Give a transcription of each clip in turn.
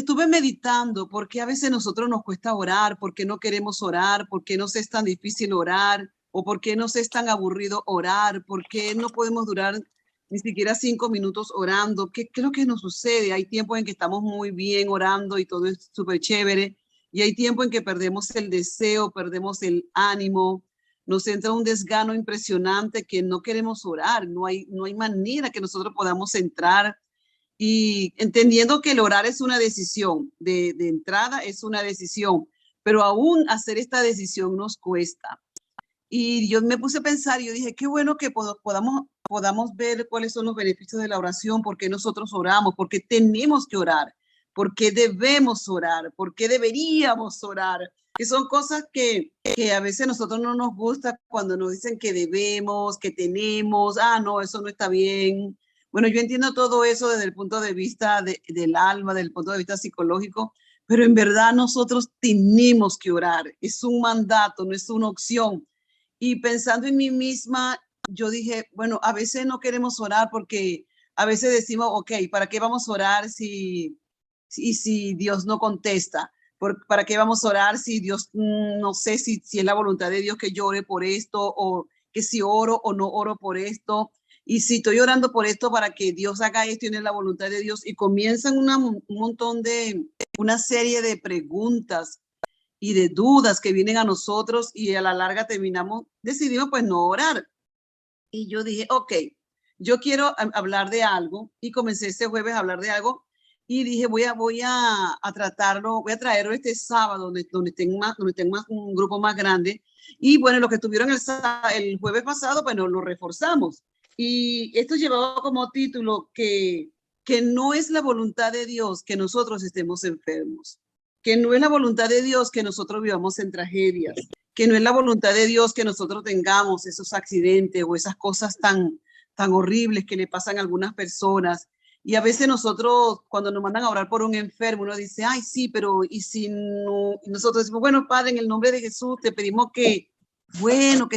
estuve meditando por qué a veces a nosotros nos cuesta orar, por qué no queremos orar, por qué nos es tan difícil orar, o por qué nos es tan aburrido orar, por qué no podemos durar ni siquiera 5 minutos orando. ¿Qué es lo que nos sucede? Hay tiempo en que estamos muy bien orando y todo es súper chévere, y hay tiempo en que perdemos el deseo, perdemos el ánimo, nos entra un desgano impresionante que no queremos orar, no hay manera que nosotros podamos entrar y entendiendo que el orar es una decisión, de entrada es una decisión, pero aún hacer esta decisión nos cuesta. Y yo me puse a pensar, yo dije, qué bueno que podamos ver cuáles son los beneficios de la oración, por qué nosotros oramos, por qué tenemos que orar, por qué debemos orar, por qué deberíamos orar, que son cosas que a veces a nosotros no nos gusta cuando nos dicen que debemos, que tenemos, no, eso no está bien. Bueno, yo entiendo todo eso desde el punto de vista del alma, desde el punto de vista psicológico, pero en verdad nosotros tenemos que orar. Es un mandato, no es una opción. Y pensando en mí misma, yo dije, bueno, a veces no queremos orar porque a veces decimos, ok, ¿para qué vamos a orar si Dios no contesta? ¿Para qué vamos a orar si Dios, no sé si es la voluntad de Dios que yo ore por esto, o que si oro o no oro por esto? Y si estoy orando por esto para que Dios haga esto y no es la voluntad de Dios, y comienzan una serie de preguntas y de dudas que vienen a nosotros, y a la larga decidimos pues no orar. Y yo dije, ok, yo quiero hablar de algo, y comencé este jueves a hablar de algo, y dije, voy a tratarlo, voy a traerlo este sábado, donde tengo un grupo más grande. Y bueno, los que estuvieron el jueves pasado, bueno, lo reforzamos. Y esto llevaba como título que no es la voluntad de Dios que nosotros estemos enfermos, que no es la voluntad de Dios que nosotros vivamos en tragedias, que no es la voluntad de Dios que nosotros tengamos esos accidentes o esas cosas tan horribles que le pasan a algunas personas. Y a veces nosotros, cuando nos mandan a orar por un enfermo, uno dice, ay, sí, pero ¿y si no? Y nosotros decimos, bueno, Padre, en el nombre de Jesús te pedimos que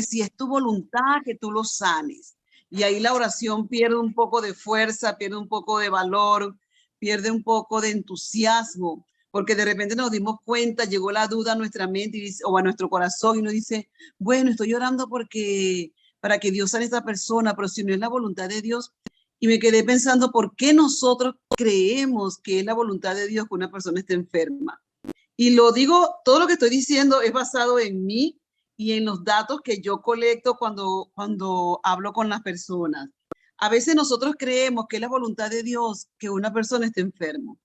si es tu voluntad, que tú lo sanes. Y ahí la oración pierde un poco de fuerza, pierde un poco de valor, pierde un poco de entusiasmo, porque de repente nos dimos cuenta, llegó la duda a nuestra mente o a nuestro corazón, y nos dice, bueno, estoy orando para que Dios sane a esta persona, pero si no es la voluntad de Dios. Y me quedé pensando, ¿por qué nosotros creemos que es la voluntad de Dios que una persona esté enferma? Y lo digo, todo lo que estoy diciendo es basado en mí y en los datos que yo colecto cuando hablo con las personas. A veces nosotros creemos que es la voluntad de Dios que una persona esté enfermo.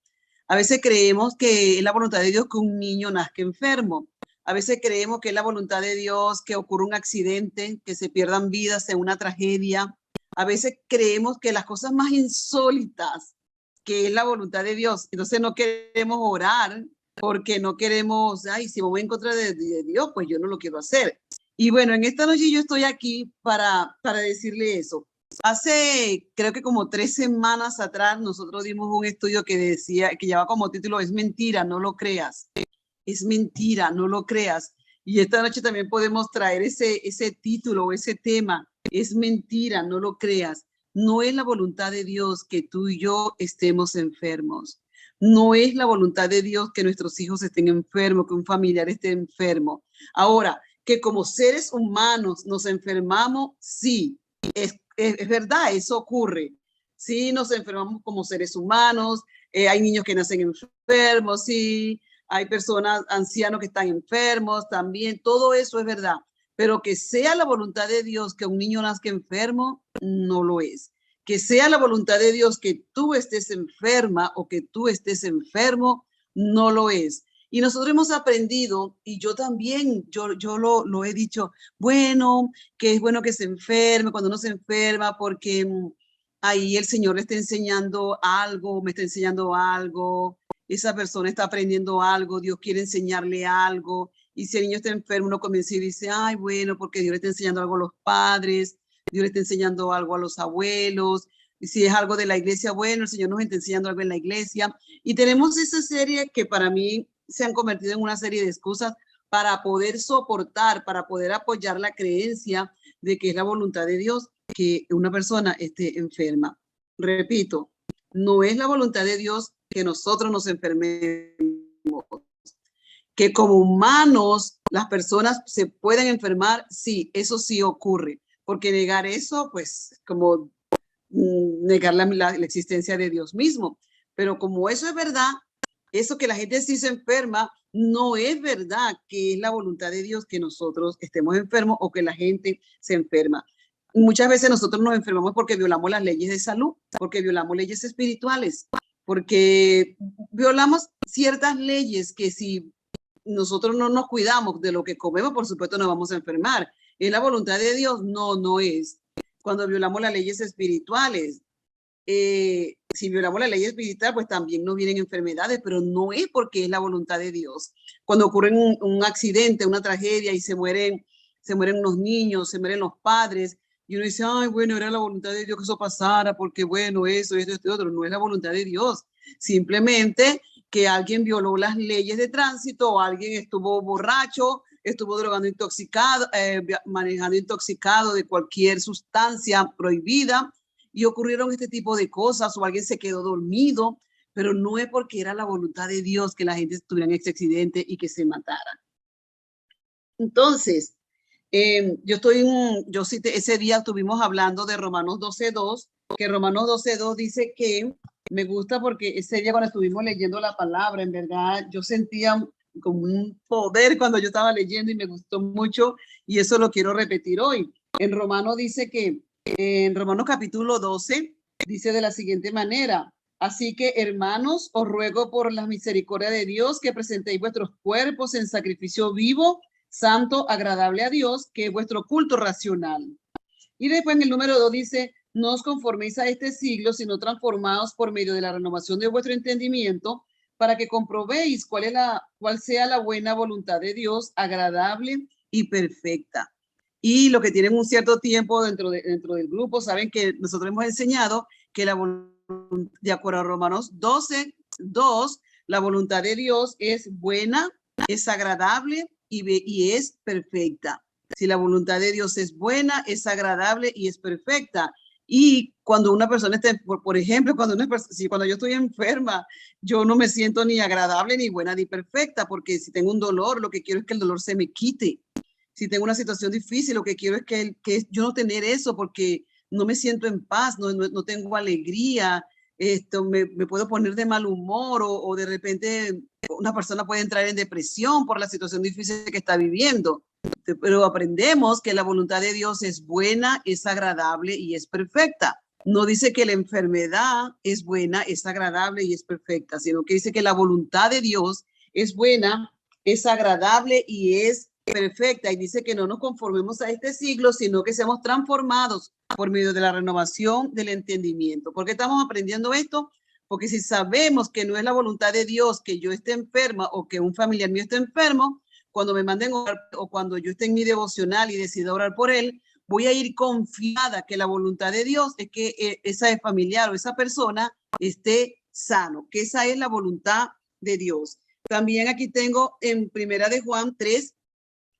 A veces creemos que es la voluntad de Dios que un niño nazca enfermo. A veces creemos que es la voluntad de Dios que ocurra un accidente, que se pierdan vidas en una tragedia. A veces creemos que las cosas más insólitas, que es la voluntad de Dios. Entonces no queremos orar porque no queremos, ay, si me voy en contra de Dios, pues yo no lo quiero hacer. Y bueno, en esta noche yo estoy aquí para decirle eso. Hace, creo que como 3 semanas atrás, nosotros dimos un estudio que decía, que lleva como título, es mentira, no lo creas. Es mentira, no lo creas. Y esta noche también podemos traer ese título o ese tema. Es mentira, no lo creas. No es la voluntad de Dios que tú y yo estemos enfermos. No es la voluntad de Dios que nuestros hijos estén enfermos, que un familiar esté enfermo. Ahora, que como seres humanos nos enfermamos, sí, es verdad, eso ocurre. Sí, nos enfermamos como seres humanos, hay niños que nacen enfermos, sí, hay personas, ancianos que están enfermos también, todo eso es verdad. Pero que sea la voluntad de Dios que un niño nazca enfermo, no lo es. Que sea la voluntad de Dios que tú estés enferma o que tú estés enfermo, no lo es. Y nosotros hemos aprendido, y yo también, yo lo he dicho, bueno, que es bueno que se enferme cuando uno se enferma, porque ahí el Señor le está enseñando algo, me está enseñando algo, esa persona está aprendiendo algo, Dios quiere enseñarle algo. Y si el niño está enfermo, uno comienza y dice, ay, bueno, porque Dios le está enseñando algo a los padres, Dios le está enseñando algo a los abuelos. Y si es algo de la iglesia, bueno, el Señor nos está enseñando algo en la iglesia. Y tenemos esa serie que para mí se han convertido en una serie de excusas para poder soportar, para poder apoyar la creencia de que es la voluntad de Dios que una persona esté enferma. Repito, No es la voluntad de Dios que nosotros nos enfermemos. Que como humanos las personas se pueden enfermar, sí, eso sí ocurre. Porque negar eso, pues, como negar la existencia de Dios mismo. Pero como eso es verdad, eso que la gente sí se enferma, no es verdad que es la voluntad de Dios que nosotros estemos enfermos o que la gente se enferma. Muchas veces nosotros nos enfermamos porque violamos las leyes de salud, porque violamos leyes espirituales, porque violamos ciertas leyes que si nosotros no nos cuidamos de lo que comemos, por supuesto nos vamos a enfermar. ¿Es la voluntad de Dios? No, no es. Cuando violamos las leyes espirituales, si violamos la ley espiritual, pues también nos vienen enfermedades, pero no es porque es la voluntad de Dios. Cuando ocurre un accidente, una tragedia y se mueren unos niños, se mueren los padres, y uno dice, ay, bueno, era la voluntad de Dios que eso pasara, porque bueno, eso, esto, esto, otro. No es la voluntad de Dios. Simplemente que alguien violó las leyes de tránsito o alguien estuvo borracho, estuvo drogando intoxicado, manejando intoxicado de cualquier sustancia prohibida y ocurrieron este tipo de cosas o alguien se quedó dormido, pero no es porque era la voluntad de Dios que la gente estuviera en ese accidente y que se matara. Entonces, ese día estuvimos hablando de Romanos 12:2, que Romanos 12:2 dice que me gusta porque ese día cuando estuvimos leyendo la palabra, en verdad, yo sentía como un poder cuando yo estaba leyendo y me gustó mucho y eso lo quiero repetir hoy. En Romanos dice que, en Romanos capítulo 12, dice de la siguiente manera, así que hermanos, os ruego por la misericordia de Dios que presentéis vuestros cuerpos en sacrificio vivo, santo, agradable a Dios, que es vuestro culto racional. Y después en el número 2 dice, no os conforméis a este siglo, sino transformaos por medio de la renovación de vuestro entendimiento, para que comprobéis cuál sea la buena voluntad de Dios, agradable y perfecta. Y los que tienen un cierto tiempo dentro del grupo saben que nosotros hemos enseñado que de acuerdo a Romanos 12:2, la voluntad de Dios es buena, es agradable y es perfecta. Si la voluntad de Dios es buena, es agradable y es perfecta. Y cuando una persona está, por ejemplo, cuando yo estoy enferma, yo no me siento ni agradable, ni buena, ni perfecta, porque si tengo un dolor, lo que quiero es que el dolor se me quite. Si tengo una situación difícil, lo que quiero es que yo no tener eso, porque no me siento en paz, no tengo alegría, me puedo poner de mal humor o de repente una persona puede entrar en depresión por la situación difícil que está viviendo. Pero aprendemos que la voluntad de Dios es buena, es agradable y es perfecta. No dice que la enfermedad es buena, es agradable y es perfecta, sino que dice que la voluntad de Dios es buena, es agradable y es perfecta. Y dice que no nos conformemos a este siglo, sino que seamos transformados por medio de la renovación del entendimiento. ¿Por qué estamos aprendiendo esto? Porque si sabemos que no es la voluntad de Dios que yo esté enferma o que un familiar mío esté enfermo, cuando me manden orar o cuando yo esté en mi devocional y decida orar por él, voy a ir confiada que la voluntad de Dios es que esa familiar o esa persona esté sano, que esa es la voluntad de Dios. También aquí tengo en Primera de Juan 3,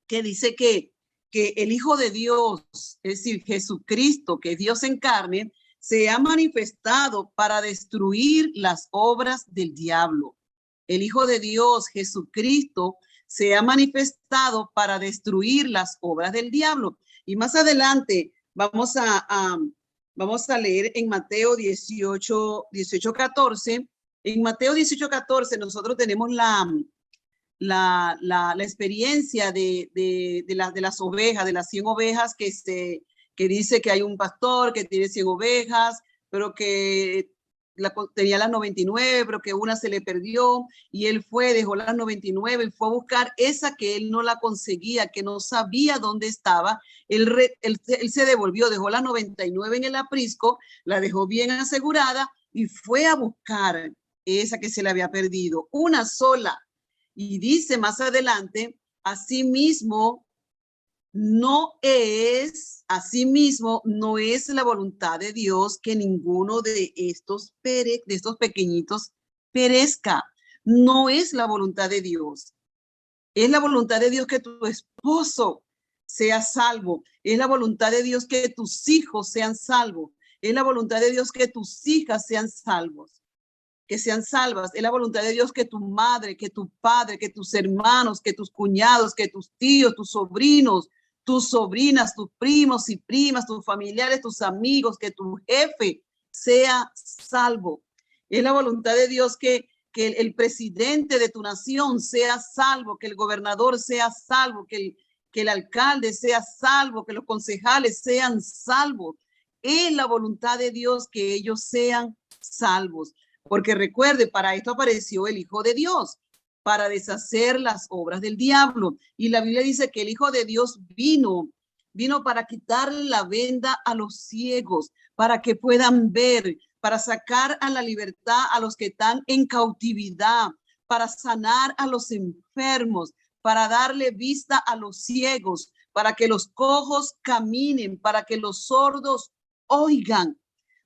que dice que el Hijo de Dios, es decir, Jesucristo, que es Dios en carne, se ha manifestado para destruir las obras del diablo. El Hijo de Dios, Jesucristo, se ha manifestado para destruir las obras del diablo. Y más adelante vamos a leer en Mateo 18:14. En Mateo 18:14 nosotros tenemos la experiencia de las ovejas, de las 100 ovejas que dice que hay un pastor que tiene 100 ovejas, pero que tenía las 99, pero que una se le perdió y él dejó las 99 y fue a buscar esa que él no la conseguía, que no sabía dónde estaba. Él se devolvió, dejó las 99 en el aprisco, la dejó bien asegurada y fue a buscar esa que se le había perdido, una sola. Y dice más adelante, asimismo no es la voluntad de Dios que ninguno de estos pequeñitos perezca. No es la voluntad de Dios. Es la voluntad de Dios que tu esposo sea salvo. Es la voluntad de Dios que tus hijos sean salvos. Es la voluntad de Dios que tus hijas sean salvos, que sean salvas. Es la voluntad de Dios que tu madre, que tu padre, que tus hermanos, que tus cuñados, que tus tíos, tus sobrinos, tus sobrinas, tus primos y primas, tus familiares, tus amigos, que tu jefe sea salvo. Es la voluntad de Dios que el presidente de tu nación sea salvo, que el gobernador sea salvo, que el alcalde sea salvo, que los concejales sean salvos. Es la voluntad de Dios que ellos sean salvos. Porque recuerde, para esto apareció el Hijo de Dios, para deshacer las obras del diablo. Y la Biblia dice que el Hijo de Dios vino para quitarle la venda a los ciegos, para que puedan ver, para sacar a la libertad a los que están en cautividad, para sanar a los enfermos, para darle vista a los ciegos, para que los cojos caminen, para que los sordos oigan,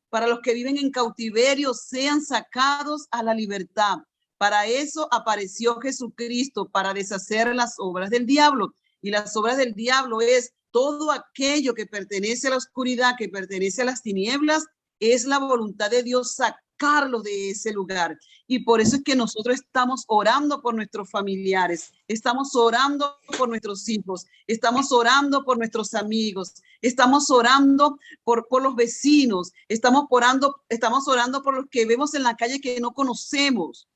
para los que viven en cautiverio sean sacados a la libertad. Para eso apareció Jesucristo, para deshacer las obras del diablo. Y las obras del diablo es todo aquello que pertenece a la oscuridad, que pertenece a las tinieblas, es la voluntad de Dios sacarlos de ese lugar. Y por eso es que nosotros estamos orando por nuestros familiares, estamos orando por nuestros hijos, estamos orando por nuestros amigos, estamos orando por los vecinos, estamos orando por los que vemos en la calle que no conocemos.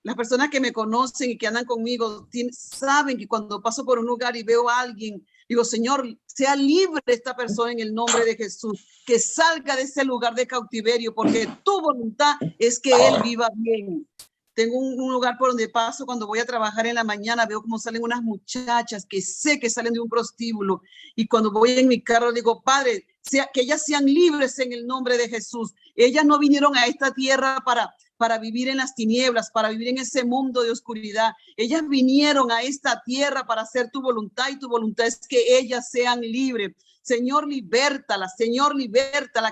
Las personas que me conocen y que andan conmigo saben que cuando paso por un lugar y veo a alguien, digo, Señor, sea libre esta persona en el nombre de Jesús, que salga de ese lugar de cautiverio, porque tu voluntad es que él viva bien. Tengo un lugar por donde paso cuando voy a trabajar en la mañana, veo cómo salen unas muchachas que sé que salen de un prostíbulo, y cuando voy en mi carro digo, Padre, que ellas sean libres en el nombre de Jesús. Ellas no vinieron a esta tierra para vivir en las tinieblas, para vivir en ese mundo de oscuridad. Ellas vinieron a esta tierra para hacer tu voluntad, y tu voluntad es que ellas sean libres. Señor, libértala,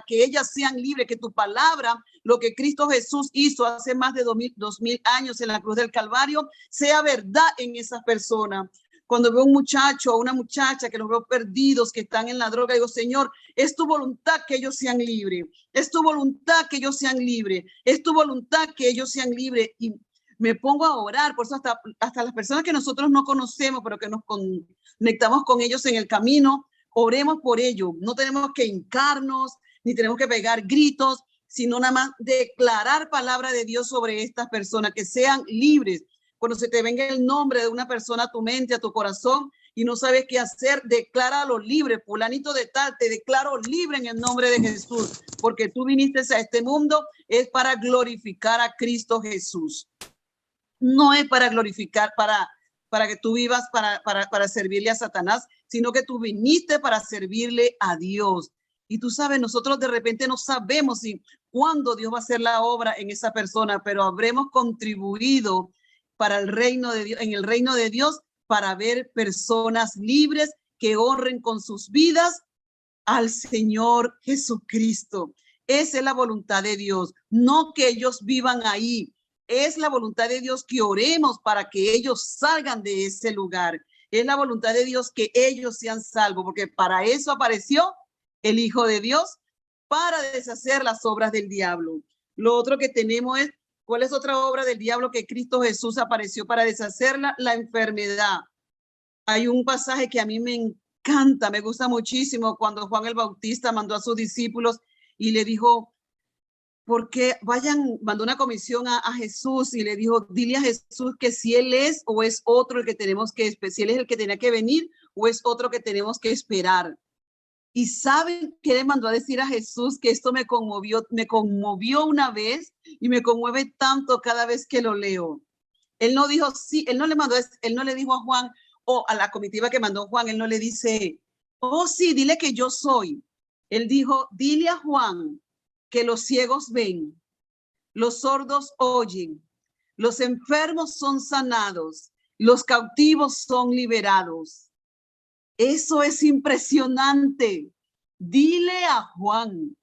que ellas sean libres, que tu palabra, lo que Cristo Jesús hizo hace más de 2000 años en la cruz del Calvario, sea verdad en esas personas. Cuando veo un muchacho o una muchacha que los veo perdidos, que están en la droga, digo, Señor, es tu voluntad que ellos sean libres. Es tu voluntad que ellos sean libres. Es tu voluntad que ellos sean libres. Y me pongo a orar. Por eso hasta las personas que nosotros no conocemos, pero que nos conectamos con ellos en el camino, oremos por ellos. No tenemos que hincarnos, ni tenemos que pegar gritos, sino nada más declarar palabra de Dios sobre estas personas, que sean libres. Cuando se te venga el nombre de una persona a tu mente, a tu corazón, y no sabes qué hacer, decláralo libre. Fulanito de tal, te declaro libre en el nombre de Jesús, porque tú viniste a este mundo es para glorificar a Cristo Jesús. No es para glorificar, para que tú vivas para servirle a Satanás, sino que tú viniste para servirle a Dios. Y tú sabes, nosotros de repente no sabemos cuándo Dios va a hacer la obra en esa persona, pero habremos contribuido para el reino de Dios, en el reino de Dios, para ver personas libres que honren con sus vidas al Señor Jesucristo. Esa es la voluntad de Dios, no que ellos vivan ahí. Es la voluntad de Dios que oremos para que ellos salgan de ese lugar. Es la voluntad de Dios que ellos sean salvos, porque para eso apareció el Hijo de Dios, para deshacer las obras del diablo. Lo otro que tenemos es, ¿cuál es otra obra del diablo que Cristo Jesús apareció para deshacerla? La enfermedad. Hay un pasaje que a mí me encanta, me gusta muchísimo, cuando Juan el Bautista mandó a sus discípulos y le dijo, porque mandó una comisión a Jesús y le dijo, dile a Jesús que si él es o es otro el que tenemos que, si él es el que tenía que venir o es otro que tenemos que esperar. Y ¿saben qué le mandó a decir a Jesús? Que esto me conmovió una vez y me conmueve tanto cada vez que lo leo. Él no dijo sí, él no le dijo a Juan o a la comitiva que mandó Juan, él no le dice, oh sí, dile que yo soy. Él dijo, dile a Juan que los ciegos ven, los sordos oyen, los enfermos son sanados, los cautivos son liberados. Eso es impresionante. Dile a Juan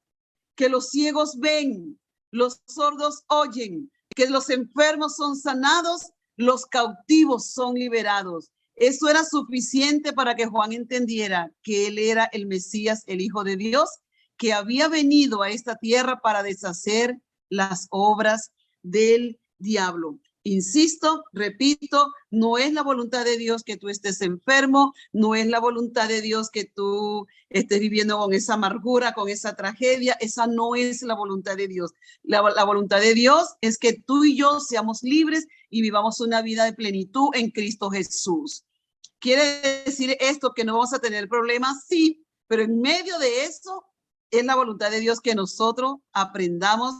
que los ciegos ven, los sordos oyen, que los enfermos son sanados, los cautivos son liberados. Eso era suficiente para que Juan entendiera que él era el Mesías, el Hijo de Dios, que había venido a esta tierra para deshacer las obras del diablo. Insisto, repito, no es la voluntad de Dios que tú estés enfermo, no es la voluntad de Dios que tú estés viviendo con esa amargura, con esa tragedia. Esa no es la voluntad de Dios. La voluntad de Dios es que tú y yo seamos libres y vivamos una vida de plenitud en Cristo Jesús. ¿Quiere decir esto que no vamos a tener problemas? Sí, pero en medio de eso es la voluntad de Dios que nosotros aprendamos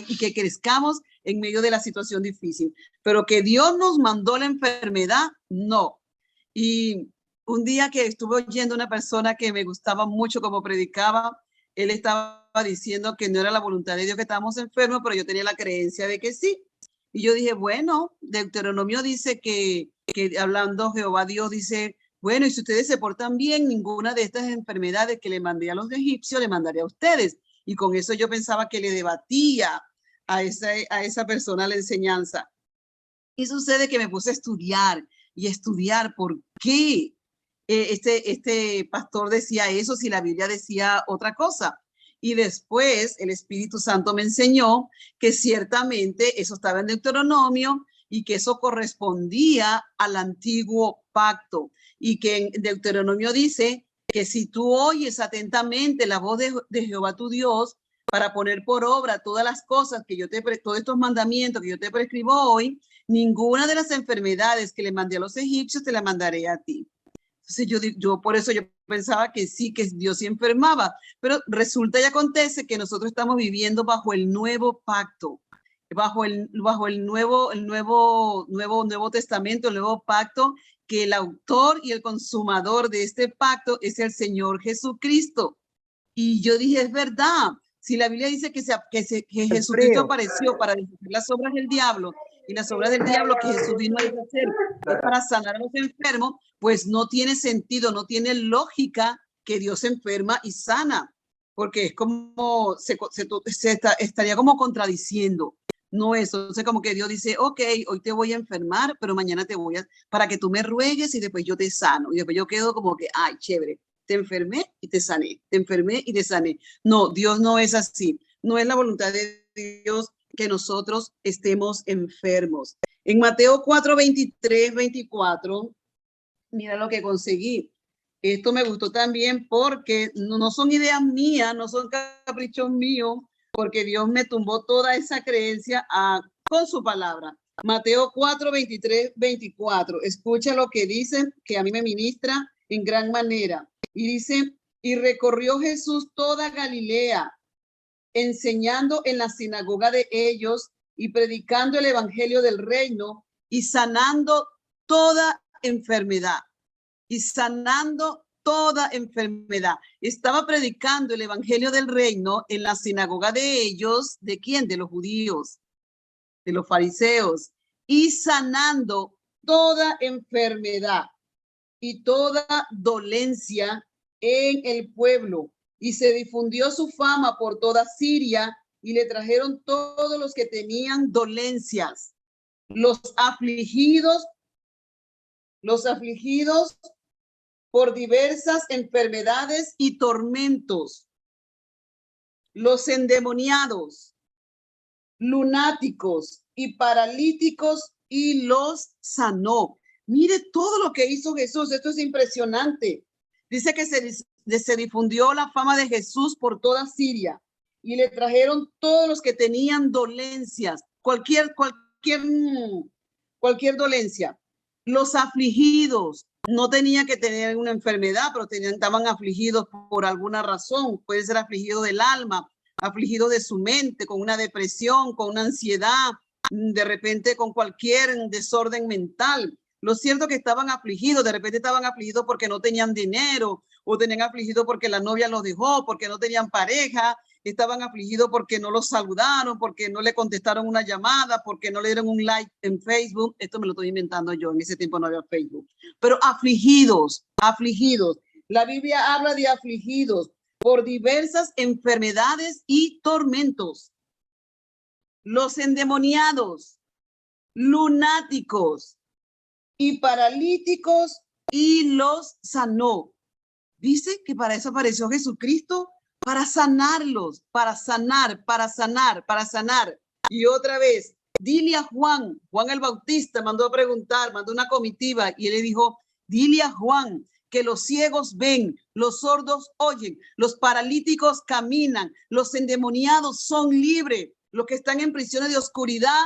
y que crezcamos en medio de la situación difícil. Pero que Dios nos mandó la enfermedad, no. Y un día que estuve oyendo a una persona que me gustaba mucho como predicaba, él estaba diciendo que no era la voluntad de Dios que estábamos enfermos, pero yo tenía la creencia de que sí. Y yo dije, bueno, Deuteronomio dice que hablando Jehová Dios dice, bueno, y si ustedes se portan bien, ninguna de estas enfermedades que le mandé a los egipcios le mandaré a ustedes. Y con eso yo pensaba que le debatía a esa persona la enseñanza. Y sucede que me puse a estudiar y estudiar por qué este pastor decía eso si la Biblia decía otra cosa. Y después el Espíritu Santo me enseñó que ciertamente eso estaba en Deuteronomio y que eso correspondía al antiguo pacto. Y que en Deuteronomio dice que si tú oyes atentamente la voz de Jehová tu Dios para poner por obra todas las cosas que todos estos mandamientos que yo te prescribo hoy, ninguna de las enfermedades que le mandé a los egipcios te la mandaré a ti. Entonces yo por eso yo pensaba que sí, que Dios sí enfermaba, pero resulta y acontece que nosotros estamos viviendo bajo el nuevo pacto, bajo el nuevo testamento, el nuevo pacto, que el autor y el consumador de este pacto es el Señor Jesucristo. Y yo dije, es verdad, si la Biblia dice que Jesucristo apareció para deshacer las obras del diablo, y las obras del diablo que Jesús vino a deshacer es para sanar a los enfermos, pues no tiene sentido, no tiene lógica que Dios enferma y sana, porque es como, estaría como contradiciendo. No es, entonces como que Dios dice, ok, hoy te voy a enfermar, pero mañana para que tú me ruegues y después yo te sano. Y después yo quedo como que, ay, chévere, te enfermé y te sané, te enfermé y te sané. No, Dios no es así. No es la voluntad de Dios que nosotros estemos enfermos. En Mateo 4, 23, 24, mira lo que conseguí. Esto me gustó también porque no son ideas mías, no son caprichos míos, porque Dios me tumbó toda esa creencia con su palabra. Mateo 4, 23, 24. Escucha lo que dice, que a mí me ministra en gran manera. Y dice, y recorrió Jesús toda Galilea, enseñando en la sinagoga de ellos y predicando el evangelio del reino y sanando toda enfermedad. Y sanando toda enfermedad. Estaba predicando el evangelio del reino en la sinagoga de ellos. ¿De quién? De los judíos, de los fariseos. Y sanando toda enfermedad y toda dolencia en el pueblo. Y se difundió su fama por toda Siria y le trajeron todos los que tenían dolencias, los afligidos por diversas enfermedades y tormentos, los endemoniados, lunáticos y paralíticos, y los sanó. Mire todo lo que hizo Jesús. Esto es impresionante. Dice que se difundió la fama de Jesús por toda Siria y le trajeron todos los que tenían dolencias, cualquier dolencia. Los afligidos, no tenía que tener una enfermedad, pero estaban afligidos por alguna razón. Puede ser afligido del alma, afligido de su mente, con una depresión, con una ansiedad, de repente con cualquier desorden mental. Lo cierto es que estaban afligidos, de repente estaban afligidos porque no tenían dinero, o tenían afligidos porque la novia los dejó, porque no tenían pareja, estaban afligidos porque no los saludaron, porque no le contestaron una llamada, porque no le dieron un like en Facebook. Esto me lo estoy inventando yo, en ese tiempo no había Facebook. Pero afligidos. La Biblia habla de afligidos por diversas enfermedades y tormentos. Los endemoniados, lunáticos y paralíticos, y los sanó. Dice que para eso apareció Jesucristo, para sanarlos, para sanar. Y otra vez, dile a Juan el Bautista mandó a preguntar, mandó una comitiva y él le dijo, dile a Juan que los ciegos ven, los sordos oyen, los paralíticos caminan, los endemoniados son libres, los que están en prisiones de oscuridad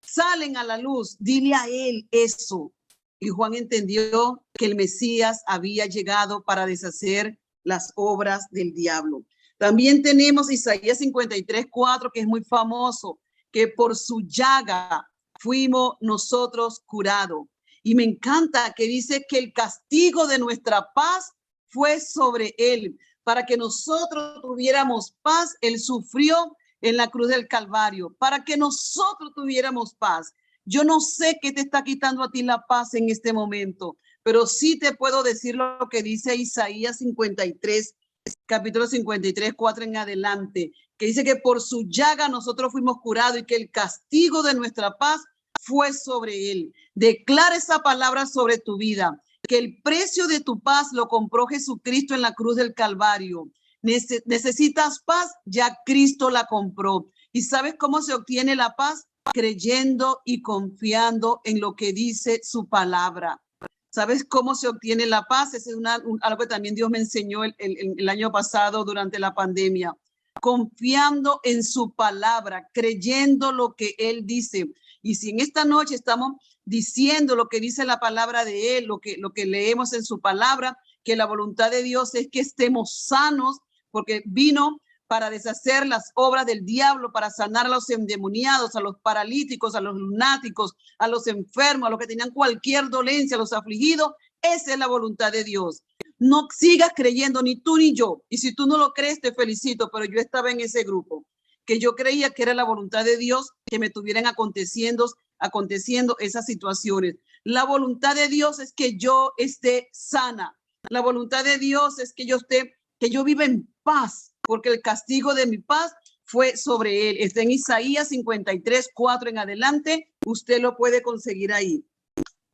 salen a la luz. Dile a él eso. Y Juan entendió que el Mesías había llegado para deshacer las obras del diablo. También tenemos Isaías 53:4, que es muy famoso, que por su llaga fuimos nosotros curados. Y me encanta que dice que el castigo de nuestra paz fue sobre él. Para que nosotros tuviéramos paz, él sufrió en la cruz del Calvario. Para que nosotros tuviéramos paz. Yo no sé qué te está quitando a ti la paz en este momento, pero sí te puedo decir lo que dice Isaías 53, capítulo 53:4 en adelante, que dice que por su llaga nosotros fuimos curados y que el castigo de nuestra paz fue sobre él. Declara esa palabra sobre tu vida, que el precio de tu paz lo compró Jesucristo en la cruz del Calvario. Necesitas paz, ya Cristo la compró. ¿Y sabes cómo se obtiene la paz? Creyendo y confiando en lo que dice su palabra. ¿Sabes cómo se obtiene la paz? Es algo que también Dios me enseñó el año pasado durante la pandemia. Confiando en su palabra, creyendo lo que él dice. Y si en esta noche estamos diciendo lo que dice la palabra de él, lo que leemos en su palabra, que la voluntad de Dios es que estemos sanos, porque vino para deshacer las obras del diablo, para sanar a los endemoniados, a los paralíticos, a los lunáticos, a los enfermos, a los que tenían cualquier dolencia, a los afligidos. Esa es la voluntad de Dios. No sigas creyendo, ni tú ni yo. Y si tú no lo crees, te felicito, pero yo estaba en ese grupo, que yo creía que era la voluntad de Dios que me tuvieran aconteciendo esas situaciones. La voluntad de Dios es que yo esté sana. La voluntad de Dios es que yo viva en paz, porque el castigo de mi paz fue sobre él. Está en Isaías 53:4 en adelante. Usted lo puede conseguir ahí.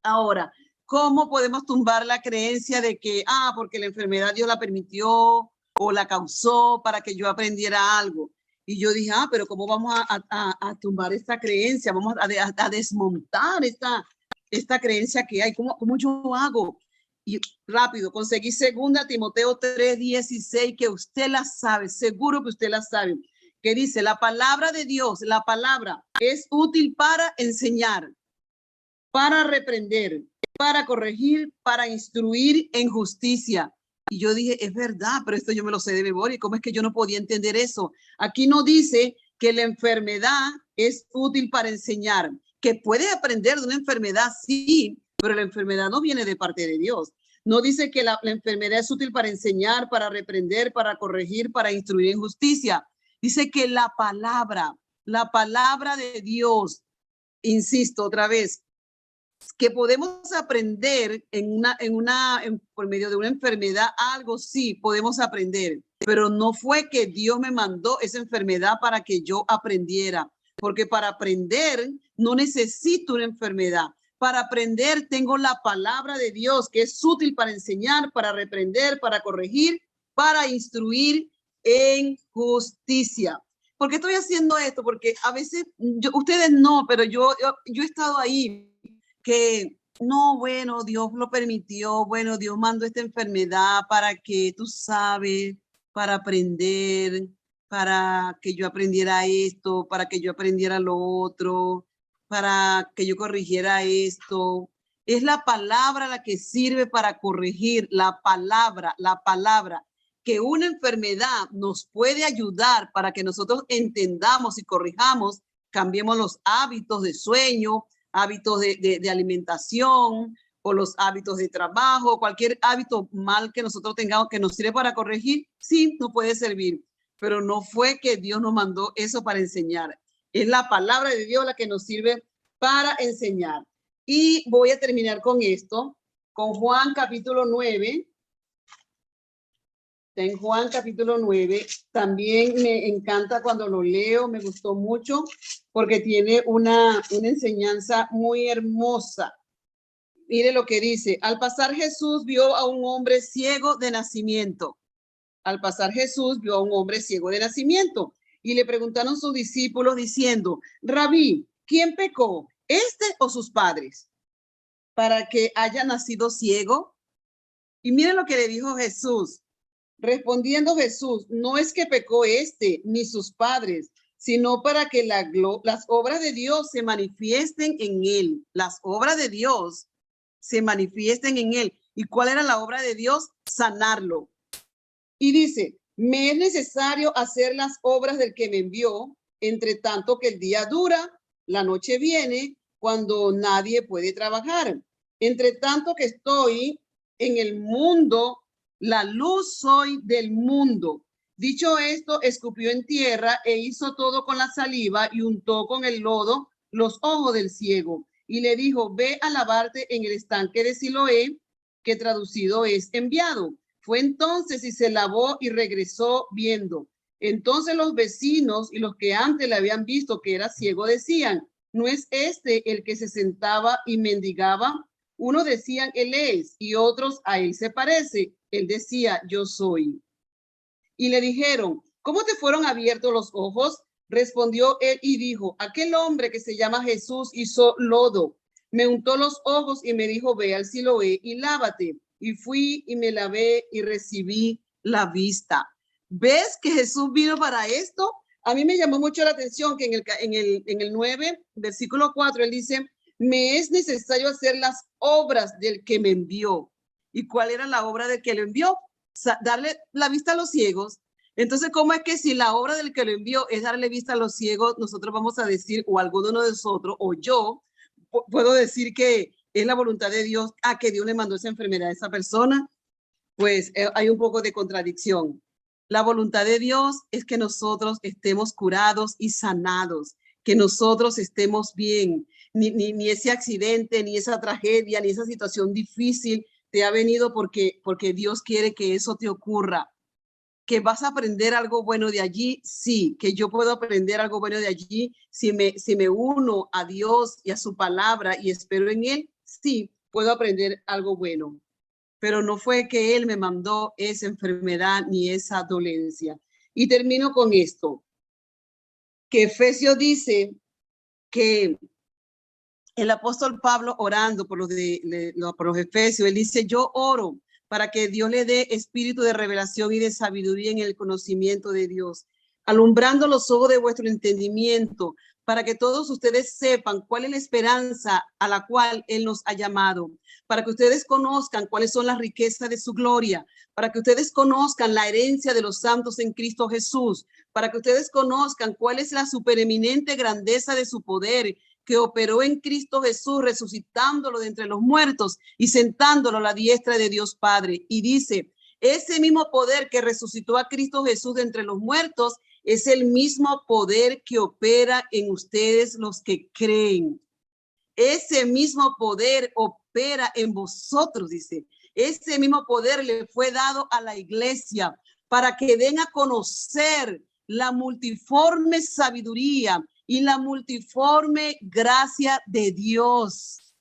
Ahora, ¿cómo podemos tumbar la creencia de que, porque la enfermedad Dios la permitió o la causó para que yo aprendiera algo? Y yo dije, pero ¿cómo vamos a tumbar esta creencia? Vamos a desmontar esta creencia que hay. ¿Cómo yo hago? Y rápido, conseguí 2 Timoteo 3:16, que usted la sabe, seguro que usted la sabe, que dice, la palabra de Dios, la palabra es útil para enseñar, para reprender, para corregir, para instruir en justicia. Y yo dije, es verdad, pero esto yo me lo sé de memoria. ¿Cómo es que yo no podía entender eso? Aquí no dice que la enfermedad es útil para enseñar, que puede aprender de una enfermedad, sí, pero la enfermedad no viene de parte de Dios. No dice que la enfermedad es útil para enseñar, para reprender, para corregir, para instruir en justicia. Dice que la palabra de Dios, insisto otra vez, que podemos aprender por medio de una enfermedad, algo sí podemos aprender, pero no fue que Dios me mandó esa enfermedad para que yo aprendiera, porque para aprender no necesito una enfermedad. Para aprender tengo la palabra de Dios, que es útil para enseñar, para reprender, para corregir, para instruir en justicia. ¿Por qué estoy haciendo esto? Porque a veces, ustedes no, pero yo he estado ahí, que no, bueno, Dios lo permitió, bueno, Dios mandó esta enfermedad para que tú sabes, para aprender, para que yo aprendiera esto, para que yo aprendiera lo otro, para que yo corrigiera esto. Es la palabra la que sirve para corregir, la palabra, que una enfermedad nos puede ayudar para que nosotros entendamos y corrijamos, cambiemos los hábitos de sueño, hábitos de alimentación o los hábitos de trabajo, cualquier hábito mal que nosotros tengamos que nos sirve para corregir, sí, nos puede servir, pero no fue que Dios nos mandó eso para enseñar. Es la palabra de Dios la que nos sirve para enseñar. Y voy a terminar con esto, con Juan capítulo 9. En Juan capítulo 9, también me encanta cuando lo leo, me gustó mucho porque tiene una enseñanza muy hermosa. Mire lo que dice, al pasar Jesús vio a un hombre ciego de nacimiento. Al pasar Jesús vio a un hombre ciego de nacimiento y le preguntaron sus discípulos diciendo, Rabí, ¿quién pecó, este o sus padres, para que haya nacido ciego? Y miren lo que le dijo Jesús. Respondiendo Jesús, no es que pecó este ni sus padres, sino para que las obras de Dios se manifiesten en él. Las obras de Dios se manifiesten en él. ¿Y cuál era la obra de Dios? Sanarlo. Y dice, me es necesario hacer las obras del que me envió, entre tanto que el día dura, la noche viene, cuando nadie puede trabajar. Entre tanto que estoy en el mundo, la luz soy del mundo. Dicho esto, escupió en tierra e hizo todo con la saliva y untó con el lodo los ojos del ciego. Y le dijo, ve a lavarte en el estanque de Siloé, que traducido es enviado. Fue entonces y se lavó y regresó viendo. Entonces los vecinos y los que antes le habían visto que era ciego decían, ¿no es este el que se sentaba y mendigaba? Uno decían, él es, y otros, a él se parece. Él decía, yo soy. Y le dijeron, ¿cómo te fueron abiertos los ojos? Respondió él y dijo, aquel hombre que se llama Jesús hizo lodo, me untó los ojos y me dijo, ve al Siloé y lávate. Y fui y me lavé y recibí la vista. ¿Ves que Jesús vino para esto? A mí me llamó mucho la atención que en el 9, versículo 4, él dice, me es necesario hacer las obras del que me envió. ¿Y cuál era la obra del que lo envió? Darle la vista a los ciegos. Entonces, ¿cómo es que si la obra del que lo envió es darle vista a los ciegos, nosotros vamos a decir, o alguno de nosotros, o yo, puedo decir que es la voluntad de Dios a que Dios le mandó esa enfermedad a esa persona? Pues hay un poco de contradicción. La voluntad de Dios es que nosotros estemos curados y sanados, que nosotros estemos bien. Ni ese accidente, ni esa tragedia, ni esa situación difícil te ha venido porque Dios quiere que eso te ocurra. ¿Que vas a aprender algo bueno de allí? Sí. ¿Que yo puedo aprender algo bueno de allí si me uno a Dios y a su palabra y espero en él? Sí, puedo aprender algo bueno. Pero no fue que él me mandó esa enfermedad ni esa dolencia. Y termino con esto, que Efesios dice que el apóstol Pablo orando por los Efesios, él dice, yo oro para que Dios le dé espíritu de revelación y de sabiduría en el conocimiento de Dios, alumbrando los ojos de vuestro entendimiento, para que todos ustedes sepan cuál es la esperanza a la cual Él nos ha llamado, para que ustedes conozcan cuáles son las riquezas de su gloria, para que ustedes conozcan la herencia de los santos en Cristo Jesús, para que ustedes conozcan cuál es la supereminente grandeza de su poder, que operó en Cristo Jesús, resucitándolo de entre los muertos y sentándolo a la diestra de Dios Padre. Y dice, ese mismo poder que resucitó a Cristo Jesús de entre los muertos es el mismo poder que opera en ustedes los que creen. Ese mismo poder opera en vosotros, dice. Ese mismo poder le fue dado a la iglesia para que den a conocer la multiforme sabiduría y la multiforme gracia de Dios.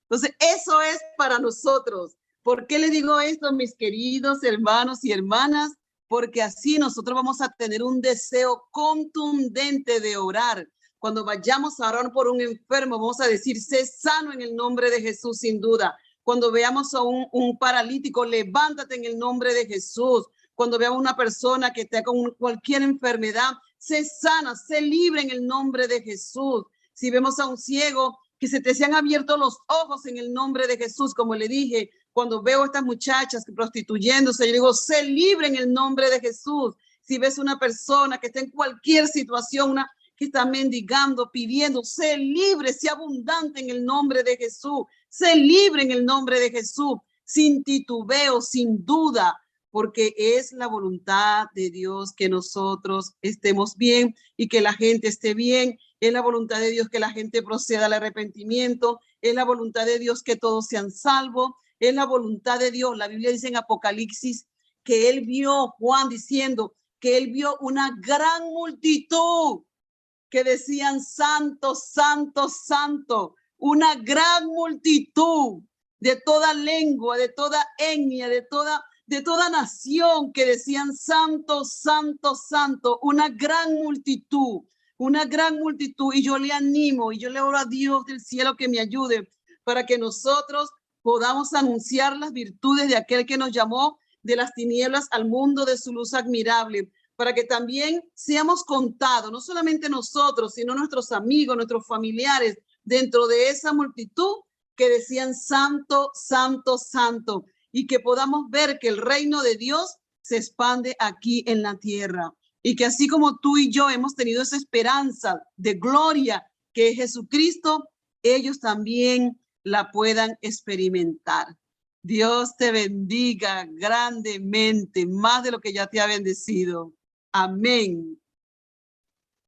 Entonces, eso es para nosotros. ¿Por qué le digo esto, mis queridos hermanos y hermanas? Porque así nosotros vamos a tener un deseo contundente de orar. Cuando vayamos a orar por un enfermo, vamos a decir, sé sano en el nombre de Jesús, sin duda. Cuando veamos a un paralítico, levántate en el nombre de Jesús. Cuando veamos a una persona que esté con cualquier enfermedad, sé sana, sé libre en el nombre de Jesús. Si vemos a un ciego, que se te sean abiertos los ojos en el nombre de Jesús, como le dije, cuando veo a estas muchachas prostituyéndose, yo digo, sé libre en el nombre de Jesús. Si ves una persona que está en cualquier situación, que está mendigando, pidiendo, sé libre, sé abundante en el nombre de Jesús, sé libre en el nombre de Jesús, sin titubeo, sin duda, porque es la voluntad de Dios que nosotros estemos bien y que la gente esté bien. Es la voluntad de Dios que la gente proceda al arrepentimiento. Es la voluntad de Dios que todos sean salvos. Es la voluntad de Dios. La Biblia dice en Apocalipsis que él vio, Juan diciendo, que él vio una gran multitud que decían santo, santo, santo. Una gran multitud de toda lengua, de toda etnia, de toda de toda nación que decían santo, santo, santo, una gran multitud. Y yo le animo y yo le oro a Dios del cielo que me ayude para que nosotros podamos anunciar las virtudes de aquel que nos llamó de las tinieblas al mundo de su luz admirable, para que también seamos contados, no solamente nosotros, sino nuestros amigos, nuestros familiares, dentro de esa multitud que decían santo, santo, santo, y que podamos ver que el reino de Dios se expande aquí en la tierra. Y que así como tú y yo hemos tenido esa esperanza de gloria que es Jesucristo, ellos también la puedan experimentar. Dios te bendiga grandemente, más de lo que ya te ha bendecido. Amén.